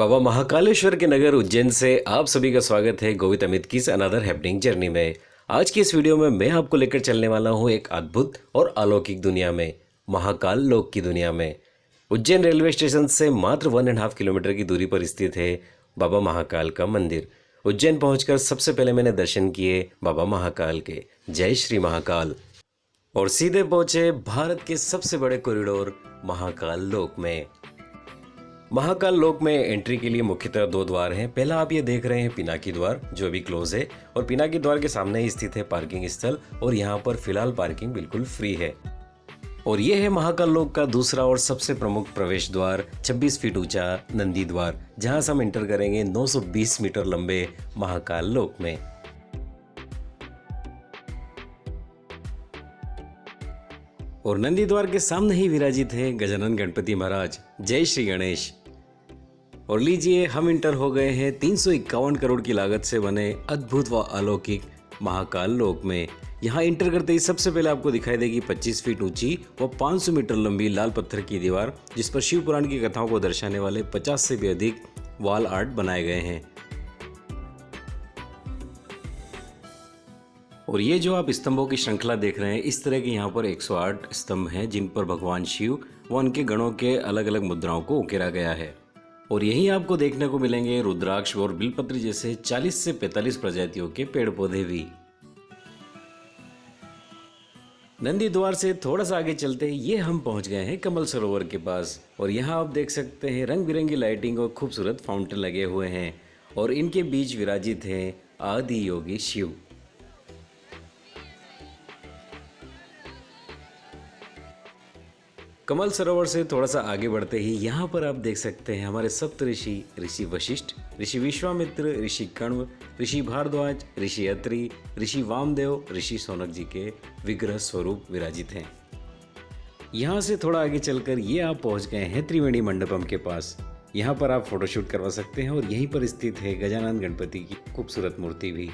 बाबा महाकालेश्वर के नगर उज्जैन से आप सभी का स्वागत है गोविंद अमित की अनदर हैपनिंग जर्नी में। आज की इस वीडियो में मैं आपको लेकर चलने वाला हूं एक अद्भुत और अलौकिक दुनिया में, महाकाल लोक की दुनिया में। उज्जैन रेलवे स्टेशन से मात्र 1.5 किलोमीटर की दूरी पर स्थित है बाबा महाकाल का मंदिर। उज्जैन पहुंचकर सबसे पहले मैंने दर्शन किए बाबा महाकाल के। जय श्री महाकाल। और सीधे पहुंचे भारत के सबसे बड़े कॉरिडोर महाकाल लोक में। महाकाल लोक में एंट्री के लिए मुख्यतः 2 द्वार हैं। पहला आप ये देख रहे हैं पिनाकी द्वार, जो अभी क्लोज है, और पिनाकी द्वार के सामने ही स्थित है पार्किंग स्थल, और यहाँ पर फिलहाल पार्किंग बिल्कुल फ्री है। और ये है महाकाल लोक का दूसरा और सबसे प्रमुख प्रवेश द्वार, 26 फीट ऊंचा नंदी द्वार, जहां से हम एंटर करेंगे 920 मीटर लंबे महाकाल लोक में। और नंदी द्वार के सामने ही विराजित है गजानन गणपति महाराज। जय श्री गणेश। और लीजिए, हम इंटर हो गए हैं 351 करोड़ की लागत से बने अद्भुत व अलौकिक महाकाल लोक में। यहाँ इंटर करते ही सबसे पहले आपको दिखाई देगी 25 फीट ऊंची व 500 मीटर लंबी लाल पत्थर की दीवार, जिस पर शिव पुराण की कथाओं को दर्शाने वाले 50 से भी अधिक वॉल आर्ट बनाए गए हैं। और ये जो आप स्तंभों की श्रृंखला देख रहे हैं, इस तरह के यहाँ पर 108 स्तंभ हैं, जिन पर भगवान शिव व उनके गणों के अलग अलग मुद्राओं को उकेरा गया है। और यहीं आपको देखने को मिलेंगे रुद्राक्ष और बिलपत्र जैसे 40 से 45 प्रजातियों के पेड़ पौधे भी। नंदी द्वार से थोड़ा सा आगे चलते ही ये हम पहुंच गए हैं कमल सरोवर के पास। और यहाँ आप देख सकते हैं रंग बिरंगी लाइटिंग और खूबसूरत फाउंटेन लगे हुए हैं, और इनके बीच विराजित हैं आदि योगी शिव। कमल सरोवर से थोड़ा सा आगे बढ़ते ही यहाँ पर आप देख सकते हैं हमारे सप्त ऋषि, ऋषि वशिष्ठ, ऋषि विश्वामित्र, ऋषि कण्व, ऋषि भारद्वाज, ऋषि अत्रि, ऋषि वामदेव, ऋषि शौनक जी के विग्रह स्वरूप विराजित हैं। यहाँ से थोड़ा आगे चलकर ये आप पहुँच गए हैं त्रिवेणी मंडपम के पास। यहाँ पर आप फोटोशूट करवा सकते हैं, और यहीं पर स्थित है गजानन गणपति की खूबसूरत मूर्ति भी।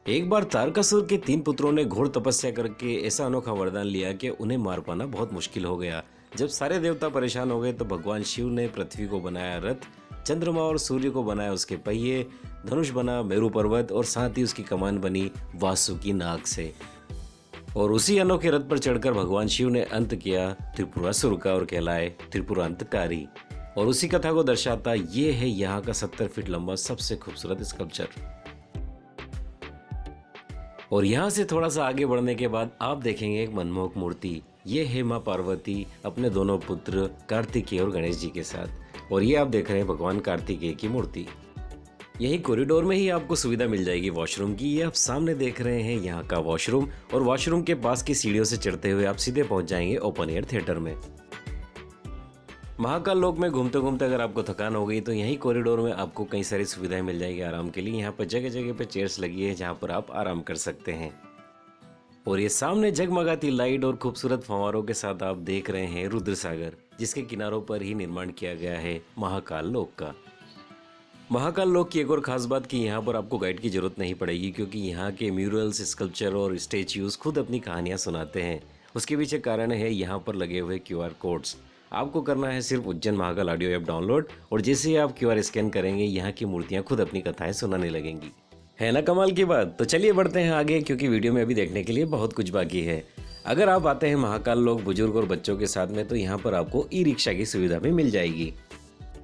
एक बार तारकासुर के 3 पुत्रों ने घोर तपस्या करके ऐसा अनोखा वरदान लिया कि उन्हें मार पाना बहुत मुश्किल हो गया। जब सारे देवता परेशान हो गए तो भगवान शिव ने पृथ्वी को बनाया रथ, चंद्रमा और सूर्य को बनाया उसके पहिए, धनुष बना मेरु पर्वत, और साथ ही उसकी कमान बनी वासुकी नाग से। और उसी अनोखे रथ पर चढ़कर भगवान शिव ने अंत किया त्रिपुरासुर का, और कहलाए त्रिपुरांतकारी। और उसी कथा को दर्शाता ये है यहाँ का 70 फीट लंबा सबसे खूबसूरत स्कल्पचर। और यहाँ से थोड़ा सा आगे बढ़ने के बाद आप देखेंगे एक मनमोहक मूर्ति। ये है माँ पार्वती अपने दोनों पुत्र कार्तिकेय और गणेश जी के साथ। और ये आप देख रहे हैं भगवान कार्तिकेय की मूर्ति। यही कॉरिडोर में ही आपको सुविधा मिल जाएगी वॉशरूम की। ये आप सामने देख रहे हैं यहाँ का वॉशरूम, और वॉशरूम के पास की सीढ़ियों से चढ़ते हुए आप सीधे पहुँच जाएंगे ओपन एयर थिएटर में। महाकाल लोक में घूमते घूमते अगर आपको थकान हो गई तो यहीं कॉरिडोर में आपको कई सारी सुविधाएं मिल जाएगी आराम के लिए। यहाँ पर जगह जगह पे चेयर्स लगी है जहाँ पर आप आराम कर सकते हैं। और ये सामने जगमगाती लाइट और खूबसूरत फव्वारों के साथ आप देख रहे हैं रुद्र सागर, जिसके किनारों पर ही निर्माण किया गया है महाकाल लोक का। महाकाल लोक की एक और खास बात कि यहाँ पर आपको गाइड की जरूरत नहीं पड़ेगी, क्योंकि यहाँ के म्यूरल्स, स्कल्पचर और स्टेच्यूज खुद अपनी कहानियाँ सुनाते हैं। उसके पीछे कारण है यहाँ पर लगे हुए QR कोड्स। आपको करना है सिर्फ Ujjain Mahakal audio app download, और जैसे ही आप QR स्कैन करेंगे यहाँ की मूर्तियाँ खुद अपनी कथाएं सुनाने लगेंगी। है ना कमाल की बात। तो चलिए बढ़ते हैं आगे, क्योंकि वीडियो में अभी देखने के लिए बहुत कुछ बाकी है। अगर आप आते हैं महाकाल लोक बुजुर्ग और बच्चों के साथ में, तो यहाँ पर आपको ई-रिक्शा की सुविधा भी मिल जाएगी।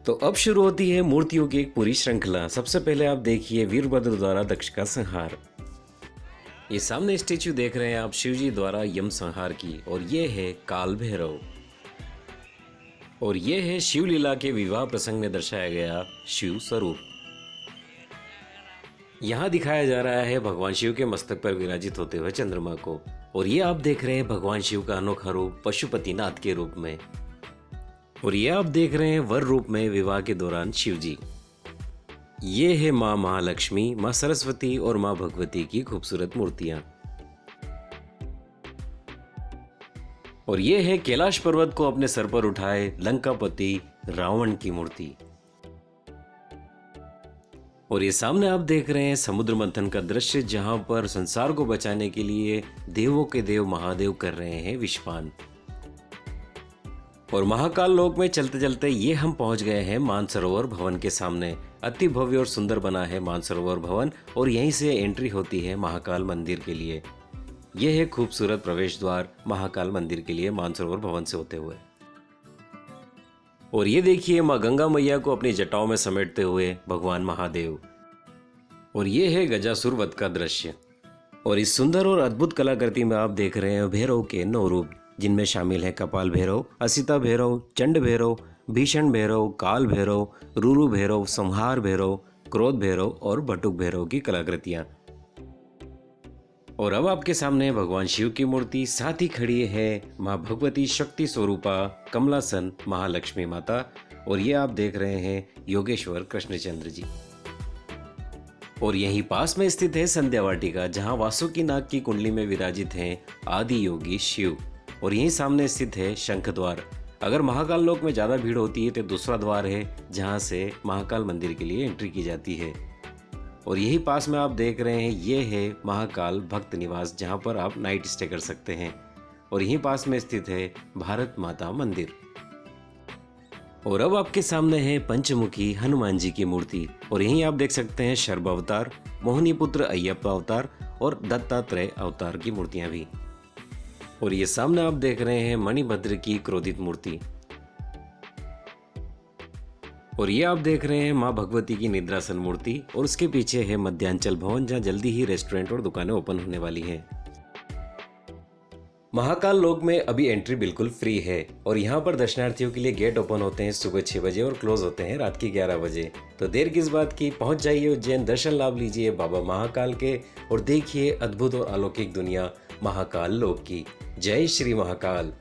तो अब शुरू होती है मूर्तियों की एक पूरी श्रृंखला। सबसे पहले आप देखिए वीरभद्र द्वारा दक्ष का संहार। ये सामने स्टेच्यू देख रहे हैं आप शिवजी द्वारा यम संहार की, और ये है काल भैरव। और ये है शिवलीला के विवाह प्रसंग में दर्शाया गया शिव स्वरूप। यहाँ दिखाया जा रहा है भगवान शिव के मस्तक पर विराजित होते हुए चंद्रमा को। और ये आप देख रहे हैं भगवान शिव का अनोखा रूप पशुपतिनाथ के रूप में। और ये आप देख रहे हैं वर रूप में विवाह के दौरान शिव जी। ये है माँ महालक्ष्मी, माँ सरस्वती और माँ भगवती की खूबसूरत मूर्तियां। और ये है कैलाश पर्वत को अपने सर पर उठाए लंकापति रावण की मूर्ति। और ये सामने आप देख रहे हैं समुद्र मंथन का दृश्य, जहां पर संसार को बचाने के लिए देवों के देव महादेव कर रहे हैं विषपान। और महाकाल लोक में चलते चलते ये हम पहुंच गए हैं मानसरोवर भवन के सामने। अति भव्य और सुंदर बना है मानसरोवर भवन और यहीं से एंट्री होती है महाकाल मंदिर के लिए। यह है खूबसूरत प्रवेश द्वार महाकाल मंदिर के लिए मानसरोवर भवन से होते हुए। और ये देखिए माँ गंगा मैया को अपनी जटाओं में समेटते हुए भगवान महादेव। और ये है गजासुर वध का दृश्य। और इस सुंदर और अद्भुत कलाकृति में आप देख रहे हैं भैरव के 9 रूप, जिनमें शामिल है कपाल भैरव, असिता भैरव, चंड भैरव, भीषण भैरव, काल भैरव, रुरु भैरव, संहार भैरव, क्रोध भैरव और बटुक भैरव की कलाकृतियां। और अब आपके सामने है भगवान शिव की मूर्ति, साथ ही खड़ी है माँ भगवती शक्ति स्वरूपा कमलासन महालक्ष्मी माता। और ये आप देख रहे हैं योगेश्वर कृष्णचंद्र जी। और यहीं पास में स्थित है संध्या वाटिका, जहाँ वासुकी नाग की कुंडली में विराजित हैं आदि योगी शिव। और यहीं सामने स्थित है शंख द्वार। अगर महाकाल लोक में ज़्यादा भीड़ होती है तो दूसरा द्वार है, जहाँ से महाकाल मंदिर के लिए एंट्री की जाती है। और यही पास में आप देख रहे हैं ये है महाकाल भक्त निवास, जहाँ पर आप नाइट स्टे कर सकते हैं। और यहीं पास में स्थित है भारत माता मंदिर। और अब आपके सामने है पंचमुखी हनुमान जी की मूर्ति। और यहीं आप देख सकते हैं शर्भ अवतार, मोहिनी पुत्र अय्यप्पा अवतार और दत्तात्रेय अवतार की मूर्तियां भी। और ये सामने आप देख रहे हैं मणिभद्र की क्रोधित मूर्ति। और ये आप देख रहे हैं माँ भगवती की निद्रासन मूर्ति। और उसके पीछे है मध्यांचल भवन, जहाँ जल्दी ही रेस्टोरेंट और दुकानें ओपन होने वाली हैं। महाकाल लोक में अभी एंट्री बिल्कुल फ्री है। और यहाँ पर दर्शनार्थियों के लिए गेट ओपन होते हैं सुबह 6 बजे और क्लोज होते हैं रात के 11 बजे। तो देर किस बात की, पहुंच जाइए उज्जैन, दर्शन लाभ लीजिए बाबा महाकाल के और देखिए अद्भुत और अलौकिक दुनिया महाकाल लोक की। जय श्री महाकाल।